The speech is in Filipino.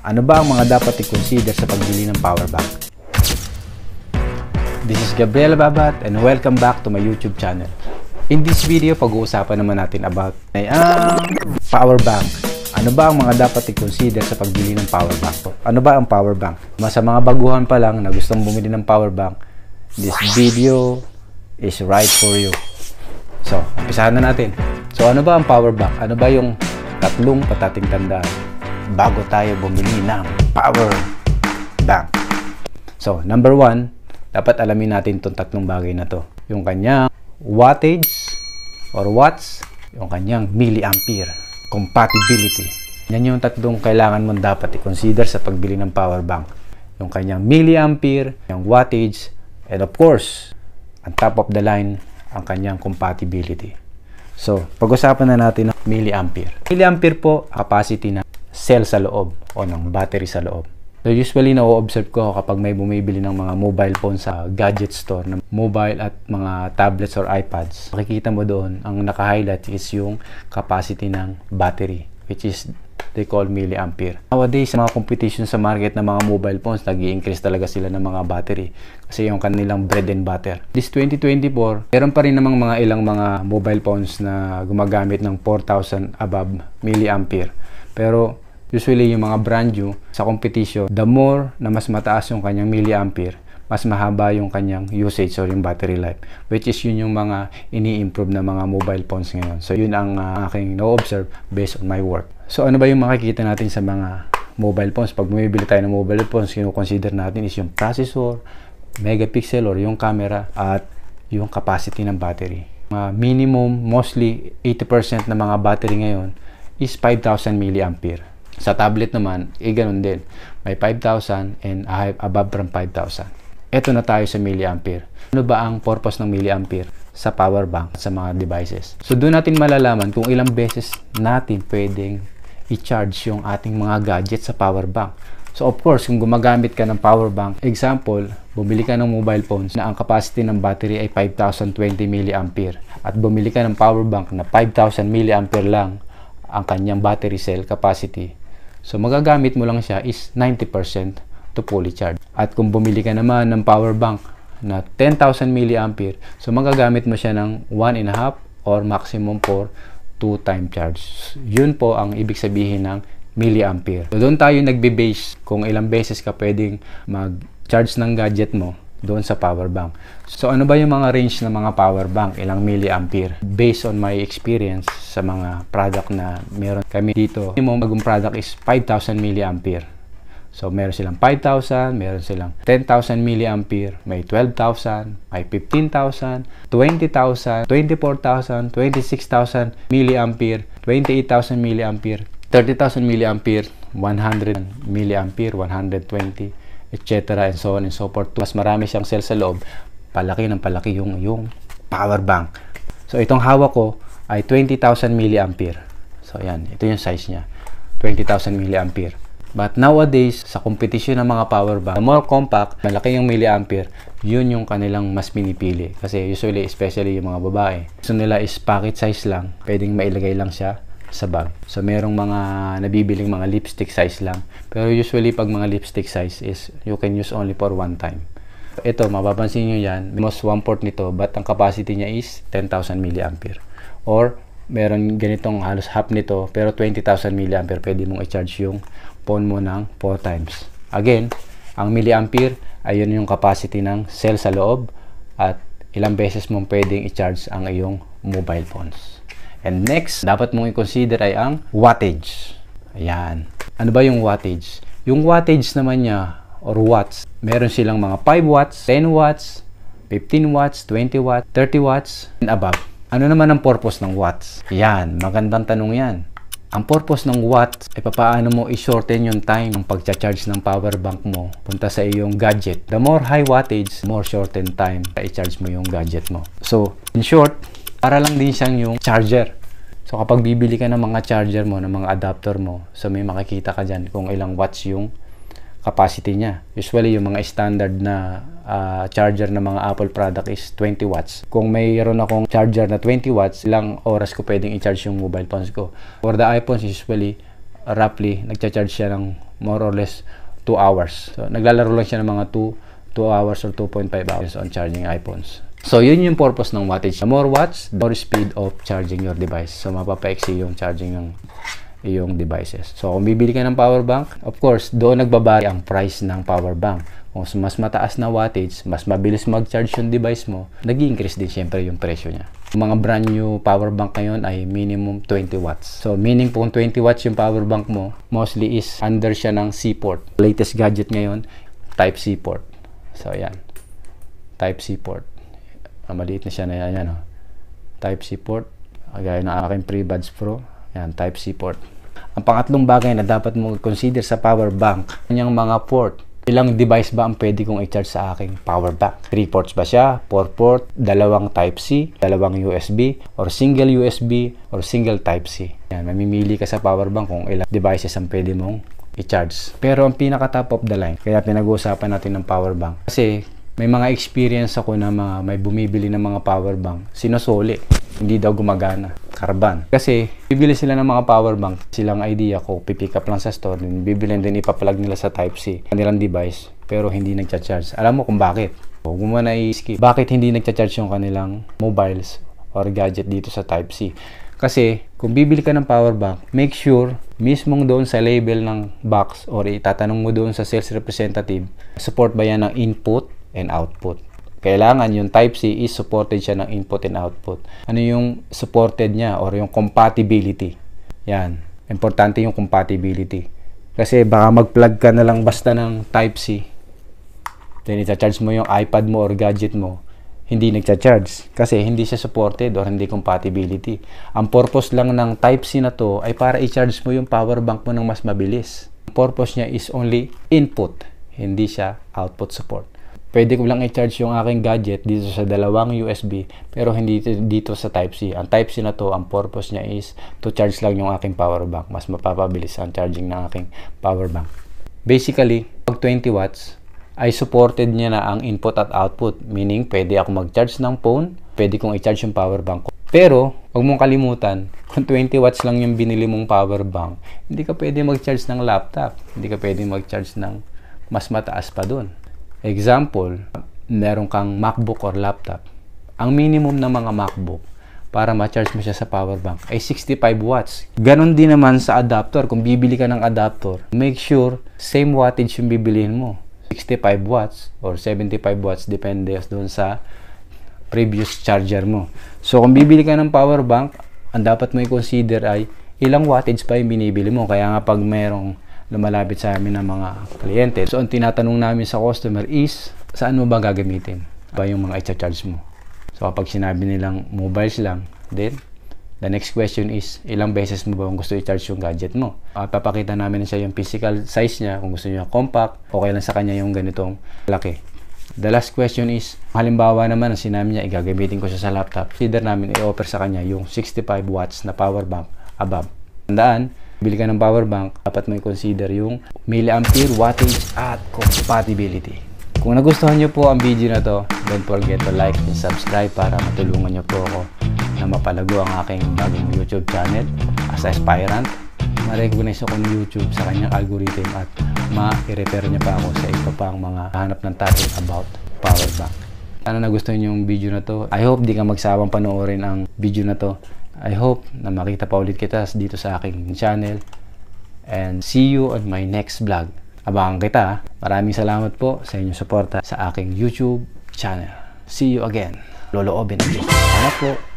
Ano ba ang mga dapat i-consider sa pagbili ng power bank? This is Gabriel Babat and welcome back to my YouTube channel. In this video, pag-uusapan naman natin about power bank. Ano ba ang mga dapat i-consider sa pagbili ng power bank? Ano ba ang power bank? Sa mga baguhan pa lang na gustong bumili ng power bank, this video is right for you. So, umpisahan na natin. So, ano ba ang power bank? Ano ba yung tatlong patating tandaan bago tayo bumili ng power bank? So, number 1, dapat alamin natin itong tatlong bagay na to. Yung kanyang wattage or watts, yung kanyang milliampere, compatibility. Yan yung tatlong kailangan mo dapat i-consider sa pagbili ng power bank. Yung kanyang milliampere, yung wattage, and of course, on top of the line, ang kanyang compatibility. So, pag-usapan na natin ng milliampere. Milliampere po, capacity ng cell sa loob o ng battery sa loob. So, usually, na-observe ko kapag may bumibili ng mga mobile phone sa gadget store, na mobile at mga tablets or iPads. Makikita mo doon, ang naka-highlight is yung capacity ng battery, which is they call milliampere. Nowadays, sa mga competition sa market ng mga mobile phones, nag-i-increase talaga sila ng mga battery kasi yung kanilang bread and butter. This 2024, meron pa rin namang mga ilang mga mobile phones na gumagamit ng 4,000 above milliampere. Pero usually yung mga brand new sa competition, the more na mas mataas yung kanyang milliampere, mas mahaba yung kanyang usage or yung battery life, which is yun yung mga ini-improve na mga mobile phones ngayon. So yun ang aking na-observe based on my work. So ano ba yung makikita natin sa mga mobile phones? Pag bumibili tayo ng mobile phones, kino-consider natin is yung processor, megapixel or yung camera, at yung capacity ng battery. Minimum, mostly 80% ng mga battery ngayon is 5,000 milliampere. Sa tablet naman, ganun din. May 5,000 and above from 5,000. Ito na tayo sa milliampere. Ano ba ang purpose ng milliampere sa power bank sa mga devices? So doon natin malalaman kung ilang beses natin pwedeng i-charge yung ating mga gadget sa power bank. So of course, kung gumagamit ka ng power bank, example, bumili ka ng mobile phones na ang capacity ng battery ay 5,020 milliampere at bumili ka ng power bank na 5,000 milliampere lang ang kanyang battery cell capacity. So magagamit mo lang siya is 90% to fully charge. At kung bumili ka naman ng power bank na 10,000 milliampere, so magagamit mo siya ng 1.5 or maximum for 2-time charge. Yun po ang ibig sabihin ng milliampere. So doon tayo nagbe-base kung ilang beses ka pwedeng mag-charge ng gadget mo doon sa power bank. So ano ba yung mga range ng mga power bank? Ilang milliampere? Based on my experience sa mga product na meron kami dito, yung bagong product is 5,000 milliampere. So meron silang 5,000, meron silang 10,000 milliampere, may 12,000, may 15,000, 20,000, 24,000, 26,000 milliampere, 28,000 milliampere, 30,000 milliampere, 100 milliampere, 120, etc. and so on and so forth. Mas marami siyang cell sa loob, palaki ng palaki yung power bank. So itong hawak ko ay 20,000 milliampere. So yan, ito yung size niya, 20,000 milliampere. But nowadays, sa competition ng mga power bank, more compact, malaki yung milliampere, yun yung kanilang mas pinipili. Kasi usually, especially yung mga babae, gusto nila is pocket size lang, pwedeng mailagay lang siya sa bag. So merong mga nabibiling mga lipstick size lang. Pero usually, pag mga lipstick size is, you can use only for one time. Ito, mapapansin nyo yan, almost 1/4 nito, but ang capacity niya is 10,000 milliampere. Or, meron ganitong halos half nito, pero 20,000 milliampere, pwede mong i-charge yung phone mo ng 4 times. Again, ang milliampere ay yun yung capacity ng cell sa loob at ilang beses mong pwedeng i-charge ang iyong mobile phones. And next, dapat mong i-consider ay ang wattage. Ayan. Ano ba yung wattage? Yung wattage naman niya or watts, meron silang mga 5 watts, 10 watts, 15 watts, 20 watts, 30 watts, and above. Ano naman ang purpose ng watts? Yan, magandang tanong yan. Ang purpose ng watts ay papaano mo i-shorten yung time ng pagcha-charge ng power bank mo punta sa iyong gadget. The more high wattage, more shorten time na i-charge mo yung gadget mo. So, in short, para lang din siyang yung charger. So, kapag bibili ka ng mga charger mo, ng mga adapter mo, so may makikita ka dyan kung ilang watts yung capacity niya. Usually, yung mga standard na charger ng mga Apple product is 20 watts. Kung mayroon akong charger na 20 watts, ilang oras ko pwedeng i-charge yung mobile phones ko. For the iPhones, usually, roughly, nagcha-charge siya ng more or less 2 hours. So, naglalaro lang siya ng mga 2 hours or 2.5 hours on charging iPhones. So, yun yung purpose ng wattage. The more watts, the more speed of charging your device. So, mapapaiksi yung charging ng iyong devices. So, kung bibili ka ng power bank, of course, doon nagbabari ang price ng power bank. Kung mas mataas na wattage, mas mabilis mag-charge yung device mo, nag-increase din syempre yung presyo niya. Yung mga brand new power bank ngayon ay minimum 20 watts. So, meaning kung 20 watts yung power bank mo, mostly is under siya ng C port. Latest gadget ngayon, Type-C port. So, ayan. Type-C port. Maliit na siya na yan. Type-C port. Gaya ng aking FreeBuds Pro. Ayan, Type-C port. Ang pangatlong bagay na dapat mo consider sa power bank, kanyang mga port. Ilang device ba ang pwede kong i-charge sa aking power bank? 3 ports ba siya? 4 port? Dalawang Type-C? Dalawang USB? Or single USB? Or single Type-C? Yan, mamimili ka sa power bank kung ilang devices ang pwede mong i-charge. Pero ang pinaka top of the line, kaya pinag-uusapan natin ng power bank. Kasi may mga experience ako na may bumibili ng mga power bank, sinusuli, hindi daw gumagana, karban. Kasi bibili sila ng mga power bank, silang idea ko, pipick up lang sa store, bibilin din ipaplug nila sa Type-C, kanilang device, pero hindi nagcha-charge. Alam mo kung bakit? Huwag mo na i-skip. Bakit hindi nagcha-charge yung kanilang mobiles or gadget dito sa Type-C? Kasi kung bibili ka ng power bank, make sure mismong doon sa label ng box or itatanong mo doon sa sales representative, support ba yan ng input and output. Kailangan yung Type-C is supported siya ng input and output. Ano yung supported niya or yung compatibility? Yan. Importante yung compatibility. Kasi baka mag-plug ka na lang basta ng Type-C. Then i-charge mo yung iPad mo or gadget mo. Hindi nagcha-charge. Kasi hindi siya supported or hindi compatibility. Ang purpose lang ng Type-C na to ay para i-charge mo yung power bank mo ng mas mabilis. Ang purpose niya is only input. Hindi siya output support. Pwede ko lang i-charge yung aking gadget dito sa dalawang USB pero hindi dito sa Type-C. Ang Type-C na to, ang purpose niya is to charge lang yung aking power bank. Mas mapapabilis ang charging ng aking power bank. Basically, pag 20 watts, ay supported niya na ang input at output. Meaning, pwede ako mag-charge ng phone, pwede kong i-charge yung power bank ko. Pero, huwag mong kalimutan, kung 20 watts lang yung binili mong power bank, hindi ka pwede mag-charge ng laptop. Hindi ka pwede mag-charge ng mas mataas pa dun. Example, meron kang MacBook or laptop. Ang minimum ng mga MacBook para ma-charge mo siya sa power bank ay 65 watts. Ganon din naman sa adapter. Kung bibili ka ng adapter, make sure same wattage yung bibilihin mo. 65 watts or 75 watts depende doon sa previous charger mo. So, kung bibili ka ng power bank, ang dapat mo i-consider ay ilang wattage pa yung binibili mo. Kaya nga pag merong lumalapit sa amin ng mga kliyente. So, ang tinatanong namin sa customer is, saan mo ba gagamitin? Ba yung mga i-charge mo? So, kapag sinabi nilang mobiles lang, then, the next question is, ilang beses mo ba gusto i-charge yung gadget mo? Papakita namin siya yung physical size niya, kung gusto niya compact, okay lang sa kanya yung ganitong laki. The last question is, halimbawa naman, ang sinabi niya, igagamitin ko siya sa laptop. Consider namin i-offer sa kanya yung 65 watts na power bank above. Tandaan, bili ka ng power bank, dapat mo i-consider yung milliampere, wattage, at compatibility. Kung nagustuhan nyo po ang video na to, don't forget to like and subscribe para matulungan nyo po ako na mapalago ang aking bagong YouTube channel as aspirant. Ma-recognize ako ng YouTube sa kanyang algorithm at ma-refer niya pa ako sa iba pang mga hanap ng topic about power bank. Sana nagustuhan nyo yung video na to. I hope di ka magsawang panoorin ang video na to. I hope na makita pa ulit kita dito sa aking channel. And see you on my next vlog. Abangan kita. Maraming salamat po sa inyong suporta sa aking YouTube channel. See you again. Lolo Obin. Salamat po.